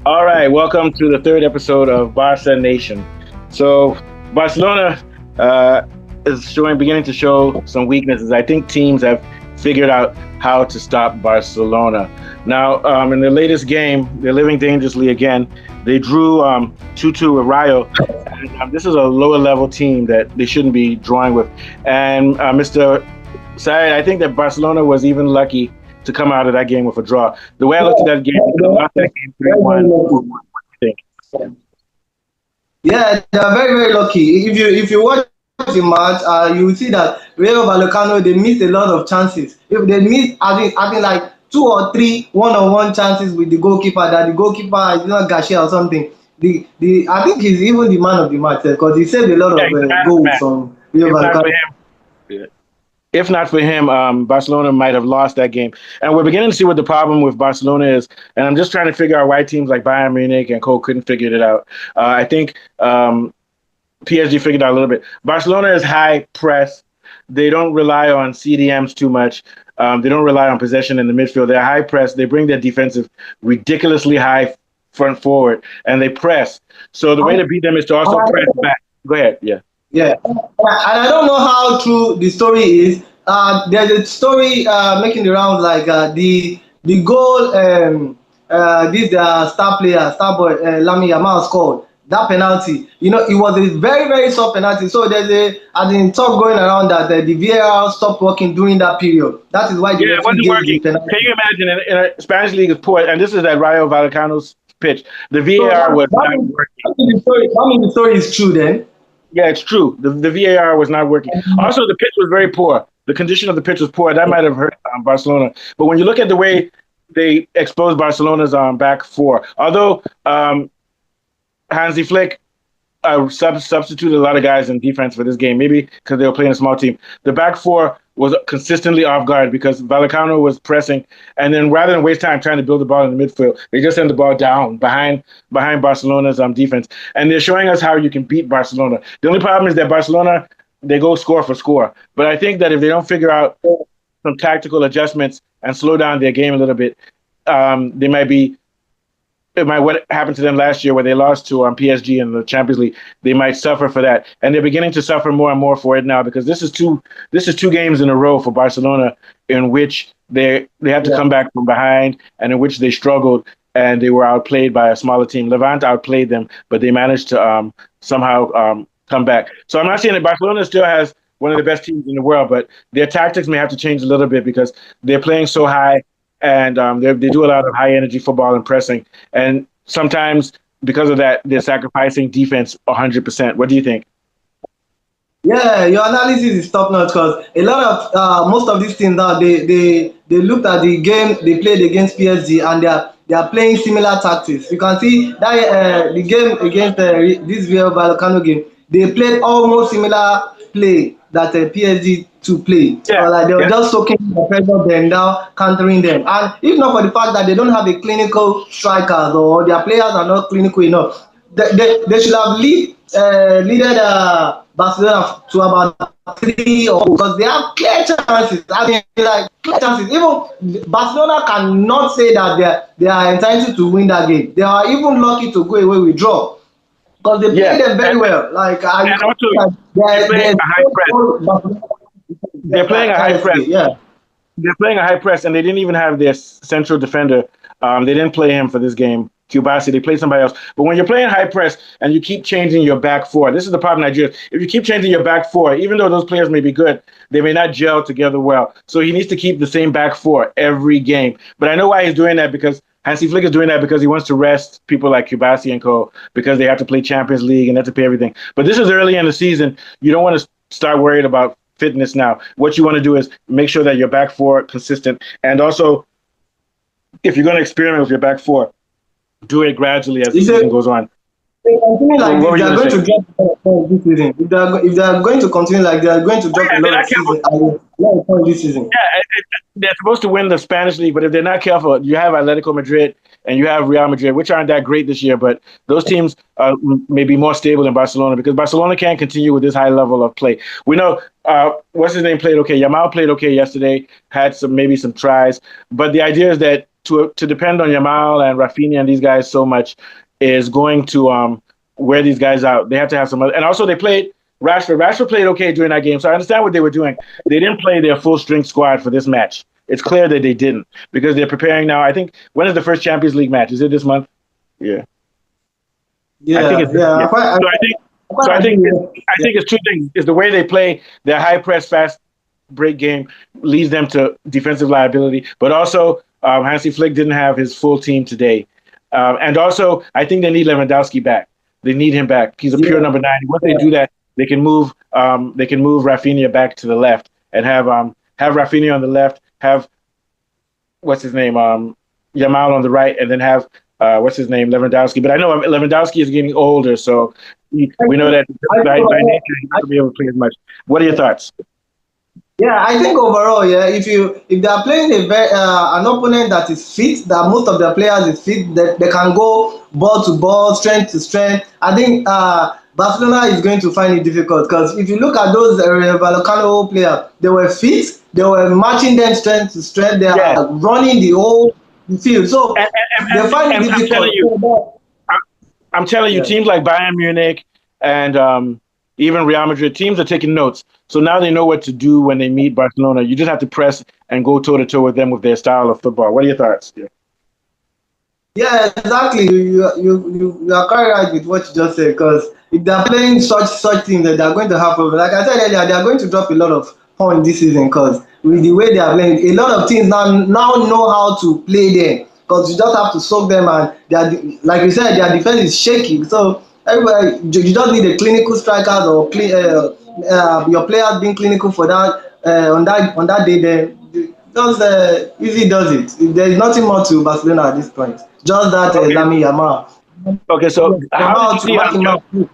All right, welcome to the third episode of Barca Nation. So Barcelona uh, is beginning to show some weaknesses. I think teams have figured out how to stop Barcelona. Now, in the latest game, they're living dangerously again. They drew 2-2 with Rayo. And, this is a lower level team that they shouldn't be drawing with. And Mr. Said, I think that Barcelona was even lucky to come out of that game with a draw. The way I looked at that game, they could have lost that game 3-1, 4-1. What do you think? Yeah, they are very very lucky. If you watch the match, you will see that Rayo Vallecano they missed a lot of chances. If they missed, I think like two or three one-on-one chances with the goalkeeper that the goalkeeper is not Garcia or something. The I think he's even the man of the match because he saved a lot Yeah, of he's the man of the goals match. from Rayo If not for Vallecano. him, if not for him, Barcelona might have lost that game. And we're beginning to see what the problem with Barcelona is. And I'm just trying to figure out why teams like Bayern Munich and Co couldn't figure it out. I think PSG figured out a little bit. Barcelona is high press. They don't rely on CDMs too much. They don't rely on possession in the midfield. They're high press. They bring their defensive ridiculously high front forward, and they press. So the way to beat them is to also press back. Go ahead. Yeah. Yeah, and I don't know how true the story is. There's a story making the rounds like the goal this star player, star boy Lami Yamal scored that penalty. You know, it was a very very soft penalty. So there's a as in talk going around that the VAR stopped working during that period. That is why the Yeah, it referee wasn't gave the working. penalty. Can you imagine? In a Spanish league is poor, and this is at Rayo Vallecano's pitch. The So VAR was not working. that means the story is true then. Yeah, it's true. The VAR was not working. Also, the pitch was very poor. The condition of the pitch was poor. That might have hurt Barcelona. But when you look at the way they exposed Barcelona's back four, although Hansi Flick substituted a lot of guys in defense for this game, maybe because they were playing a small team. The back four was consistently off guard because Vallecano was pressing, and then rather than waste time trying to build the ball in the midfield, they just send the ball down behind Barcelona's defense, and they're showing us how you can beat Barcelona. The only problem is that Barcelona they go score for score, but I think that if they don't figure out some tactical adjustments and slow down their game a little bit, they might be what happened to them last year where they lost to PSG in the Champions League. They might suffer for that, and they're beginning to suffer more and more for it now because this is two games in a row for Barcelona in which they have to Yeah. come back from behind and in which they struggled and they were outplayed by a smaller team. Levante outplayed them, but they managed to somehow come back. So I'm not saying that Barcelona still has one of the best teams in the world, but their tactics may have to change a little bit because they're playing so high and they do a lot of high energy football and pressing. And sometimes because of that, they're sacrificing defense 100%. What do you think? Yeah, your analysis is top notch because a lot of most of these teams now they looked at the game they played against PSG and they are playing similar tactics. You can see that the game against this Real Vallecano game they played almost similar play that PSG to play. Yeah, Like they were yeah, just soaking the pressure them down, countering them. And if not for the fact that they don't have a clinical strikers or their players are not clinical enough, they should have leaded Barcelona to about three or because they have clear chances. I mean, like clear chances. Even Barcelona cannot say that they are entitled to win that game. They are even lucky to go away with draw because they yeah. play them very And, well. Like you and can also, see that they're playing there's a high press. Barcelona They're playing a high press. yesterday. Yeah. They're playing a high press, and they didn't even have their central defender. They didn't play him for this game. Cubasi, they played somebody else. But when you're playing high press and you keep changing your back four, this is the problem in Nigeria. If you keep changing your back four, even though those players may be good, they may not gel together well. So he needs to keep the same back four every game. But I know why he's doing that because Hansi Flick is doing that because he wants to rest people like Cubasi and Co. because they have to play Champions League and they have to pay everything. But this is early in the season. You don't want to start worried about fitness now. What you want to do is make sure that your back four consistent, and also if you're going to experiment with your back four, do it gradually as the It's a season goes on. they continue What like this, were they you are going to going say? to drop a lot of points this season. If they are going to continue like they are going to Oh, drop yeah, a if they're lot of not careful. season a lot of points this season. Yeah, they're supposed to win the Spanish league, but if they're not careful, you have Atletico Madrid and you have Real Madrid, which aren't that great this year, but those teams may be more stable than Barcelona because Barcelona can't continue with this high level of play. We know what's his name played okay. Yamal played okay yesterday, had some maybe some tries, but the idea is that to depend on Yamal and Rafinha and these guys so much is going to wear these guys out. They have to have some other, and also they played Rashford. Rashford played okay during that game, so I understand what they were doing. They didn't play their full strength squad for this match. It's clear that they didn't because they're preparing now. I think when is the first Champions League match? Is it this month? Yeah. Yeah, I think it's yeah. I think it's two things. It's the way they play their high press, fast break game leads them to defensive liability. But also, Hansi Flick didn't have his full team today, and also I think they need Lewandowski back. They need him back. He's a pure number 9. Once they do that, they can move Rafinha back to the left and have Rafinha on the left, have what's his name, Yamal on the right, and then have what's his name, Lewandowski. But I know Lewandowski is getting older, so we know that by nature he's not going to be able to play as much. What are your thoughts? Yeah, I think overall, yeah, if they are playing an opponent that is fit, that most of their players is fit, that they can go ball to ball, strength to strength. I think Barcelona is going to find it difficult because if you look at those Rayo Vallecano players, they were fit, they were matching them strength to strength, they are running the whole field, so they find it difficult. I'm telling you, teams like Bayern Munich and even Real Madrid, teams are taking notes. So now they know what to do when they meet Barcelona. You just have to press and go toe-to-toe with them with their style of football. What are your thoughts? Yeah, exactly. You are quite right with what you just said, because if they're playing such things, that they're going to have problems. Like I said earlier, they are going to drop a lot of points this season because with the way they are playing, a lot of teams now know how to play them because you just have to soak them, and they are, like you said, their defense is shaky. So everybody, you just need a clinical strikers or your players being clinical for that on that day. Then just easy does it. There is nothing more to Barcelona at this point. Just that Lamine Yamal. Okay, so how did you see